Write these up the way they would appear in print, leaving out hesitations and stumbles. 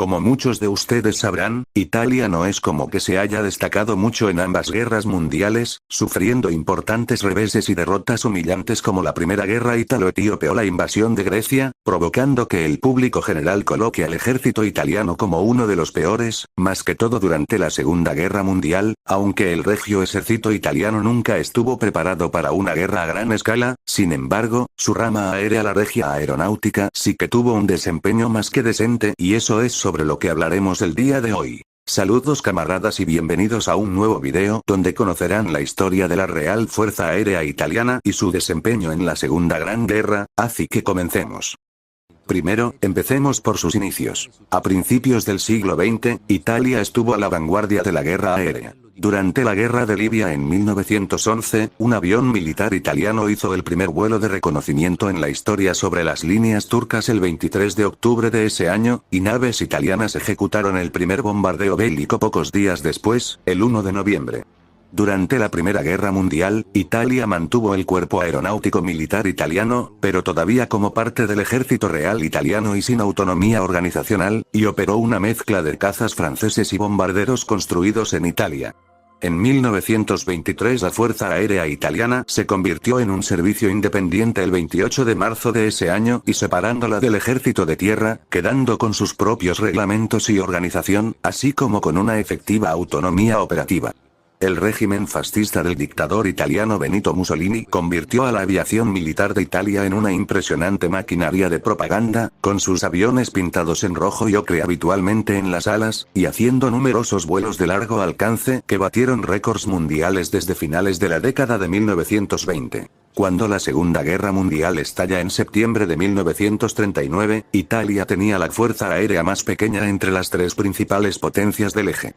Como muchos de ustedes sabrán, Italia no es como que se haya destacado mucho en ambas guerras mundiales, sufriendo importantes reveses y derrotas humillantes como la Primera Guerra Ítalo-Etíope o la invasión de Grecia, provocando que el público general coloque al ejército italiano como uno de los peores, más que todo durante la Segunda Guerra Mundial, aunque el regio ejército italiano nunca estuvo preparado para una guerra a gran escala. Sin embargo, su rama aérea, la Regia Aeronáutica, sí que tuvo un desempeño más que decente, y eso es sobre lo que hablaremos el día de hoy. Saludos camaradas y bienvenidos a un nuevo video donde conocerán la historia de la Real Fuerza Aérea Italiana y su desempeño en la Segunda Gran Guerra, así que comencemos. Primero, empecemos por sus inicios. A principios del siglo XX, Italia estuvo a la vanguardia de la guerra aérea. Durante la guerra de Libia en 1911, un avión militar italiano hizo el primer vuelo de reconocimiento en la historia sobre las líneas turcas el 23 de octubre de ese año, y naves italianas ejecutaron el primer bombardeo bélico pocos días después, el 1 de noviembre. Durante la Primera Guerra Mundial, Italia mantuvo el cuerpo aeronáutico militar italiano, pero todavía como parte del ejército real italiano y sin autonomía organizacional, y operó una mezcla de cazas franceses y bombarderos construidos en Italia. En 1923 la Fuerza Aérea Italiana se convirtió en un servicio independiente el 28 de marzo de ese año y separándola del ejército de tierra, quedando con sus propios reglamentos y organización, así como con una efectiva autonomía operativa. El régimen fascista del dictador italiano Benito Mussolini convirtió a la aviación militar de Italia en una impresionante maquinaria de propaganda, con sus aviones pintados en rojo y ocre habitualmente en las alas, y haciendo numerosos vuelos de largo alcance que batieron récords mundiales desde finales de la década de 1920. Cuando la Segunda Guerra Mundial estalla en septiembre de 1939, Italia tenía la fuerza aérea más pequeña entre las tres principales potencias del eje.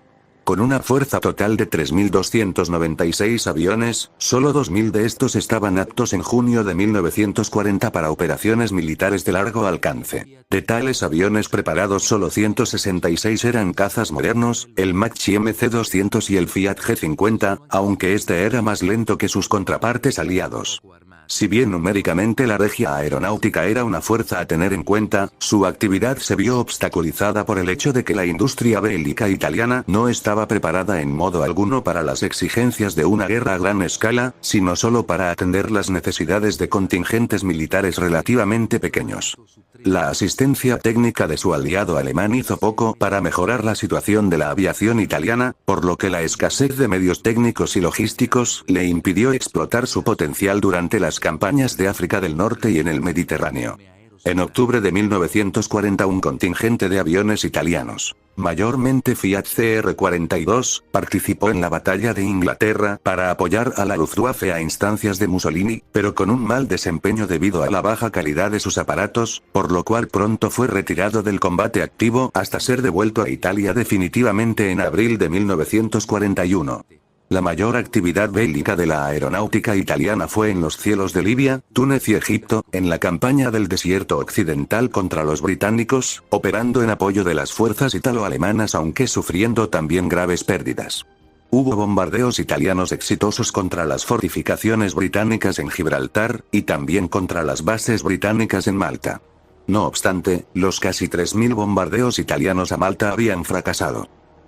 Con una fuerza total de 3.296 aviones, solo 2.000 de estos estaban aptos en junio de 1940 para operaciones militares de largo alcance. De tales aviones preparados solo 166 eran cazas modernos, el Macchi MC-200 y el Fiat G50, aunque este era más lento que sus contrapartes aliados. Si bien numéricamente la Regia Aeronáutica era una fuerza a tener en cuenta, su actividad se vio obstaculizada por el hecho de que la industria bélica italiana no estaba preparada en modo alguno para las exigencias de una guerra a gran escala, sino solo para atender las necesidades de contingentes militares relativamente pequeños. La asistencia técnica de su aliado alemán hizo poco para mejorar la situación de la aviación italiana, por lo que la escasez de medios técnicos y logísticos le impidió explotar su potencial durante las campañas de África del Norte y en el Mediterráneo. En octubre de 1940 un contingente de aviones italianos, mayormente Fiat CR-42, participó en la batalla de Inglaterra para apoyar a la Luftwaffe a instancias de Mussolini, pero con un mal desempeño debido a la baja calidad de sus aparatos, por lo cual pronto fue retirado del combate activo hasta ser devuelto a Italia definitivamente en abril de 1941. La mayor actividad bélica de la aeronáutica italiana fue en los cielos de Libia, Túnez y Egipto, en la campaña del desierto occidental contra los británicos, operando en apoyo de las fuerzas italo-alemanas aunque sufriendo también graves pérdidas. Hubo bombardeos italianos exitosos contra las fortificaciones británicas en Gibraltar, y también contra las bases británicas en Malta. No obstante, los casi 3.000 bombardeos italianos a Malta habían fracasado.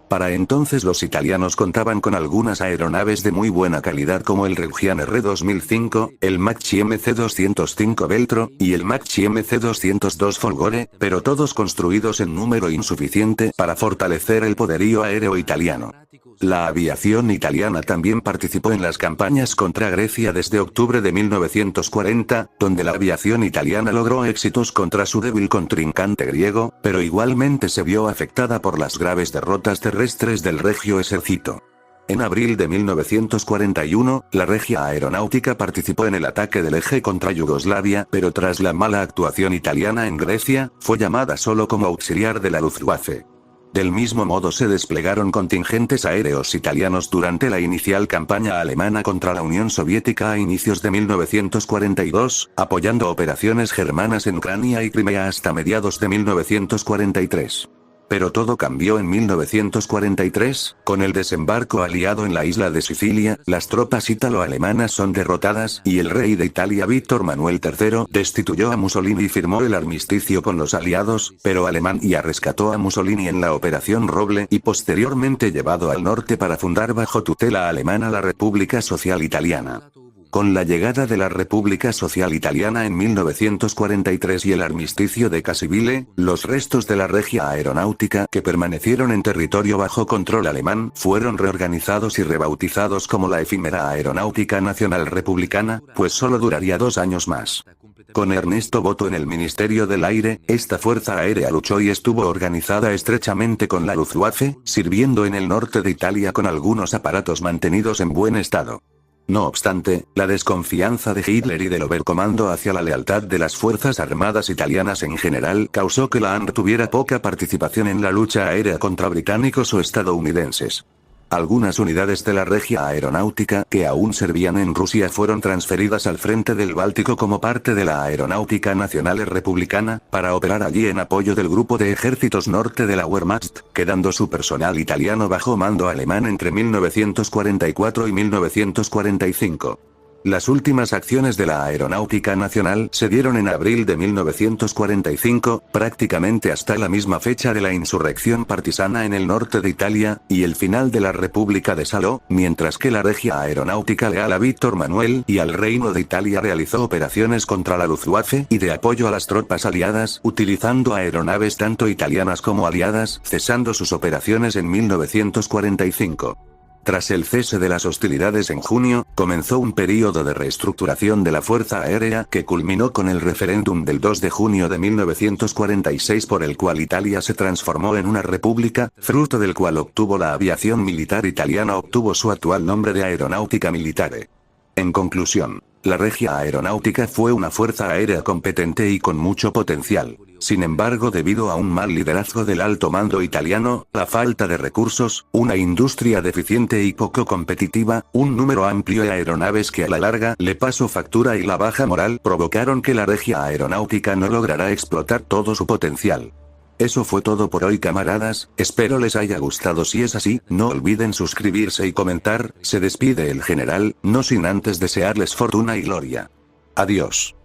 Para entonces los italianos contaban con algunas aeronaves de muy buena calidad como el Reggiane R-2005, el Macchi MC-205 Veltro, y el Macchi MC-202 Folgore, pero todos construidos en número insuficiente para fortalecer el poderío aéreo italiano. La aviación italiana también participó en las campañas contra Grecia desde octubre de 1940, donde la aviación italiana logró éxitos contra su débil contrincante griego, pero igualmente se vio afectada por las graves derrotas terrestres del Regio Esercito. En abril de 1941, la Regia Aeronáutica participó en el ataque del eje contra Yugoslavia, pero tras la mala actuación italiana en Grecia, fue llamada solo como auxiliar de la Luftwaffe. Del mismo modo se desplegaron contingentes aéreos italianos durante la inicial campaña alemana contra la Unión Soviética a inicios de 1942, apoyando operaciones germanas en Ucrania y Crimea hasta mediados de 1943. Pero todo cambió en 1943, con el desembarco aliado en la isla de Sicilia, las tropas ítalo-alemanas son derrotadas y el rey de Italia Víctor Manuel III destituyó a Mussolini y firmó el armisticio con los aliados, pero Alemania rescató a Mussolini en la Operación Roble y posteriormente llevado al norte para fundar bajo tutela alemana la República Social Italiana. Con la llegada de la República Social Italiana en 1943 y el armisticio de Cassibile, los restos de la Regia Aeronáutica que permanecieron en territorio bajo control alemán fueron reorganizados y rebautizados como la efímera Aeronáutica Nacional Republicana, pues solo duraría 2 años más. Con Ernesto Boto en el Ministerio del Aire, esta fuerza aérea luchó y estuvo organizada estrechamente con la Luftwaffe, sirviendo en el norte de Italia con algunos aparatos mantenidos en buen estado. No obstante, la desconfianza de Hitler y del Oberkommando hacia la lealtad de las Fuerzas Armadas italianas en general causó que la ANR tuviera poca participación en la lucha aérea contra británicos o estadounidenses. Algunas unidades de la Regia Aeronáutica que aún servían en Rusia fueron transferidas al frente del Báltico como parte de la Aeronáutica Nacional Republicana, para operar allí en apoyo del Grupo de Ejércitos Norte de la Wehrmacht, quedando su personal italiano bajo mando alemán entre 1944 y 1945. Las últimas acciones de la Aeronáutica Nacional se dieron en abril de 1945, prácticamente hasta la misma fecha de la insurrección partisana en el norte de Italia, y el final de la República de Salò, mientras que la Regia Aeronáutica leal a Víctor Manuel y al Reino de Italia realizó operaciones contra la Luftwaffe y de apoyo a las tropas aliadas, utilizando aeronaves tanto italianas como aliadas, cesando sus operaciones en 1945. Tras el cese de las hostilidades en junio, comenzó un período de reestructuración de la Fuerza Aérea que culminó con el referéndum del 2 de junio de 1946 por el cual Italia se transformó en una república, fruto del cual obtuvo la aviación militar italiana obtuvo su actual nombre de Aeronautica Militare. En conclusión, la Regia Aeronáutica fue una fuerza aérea competente y con mucho potencial. Sin embargo, debido a un mal liderazgo del alto mando italiano, la falta de recursos, una industria deficiente y poco competitiva, un número amplio de aeronaves que a la larga le pasó factura y la baja moral provocaron que la Regia Aeronáutica no lograra explotar todo su potencial. Eso fue todo por hoy, camaradas, espero les haya gustado. Si es así, no olviden suscribirse y comentar. Se despide el general, no sin antes desearles fortuna y gloria. Adiós.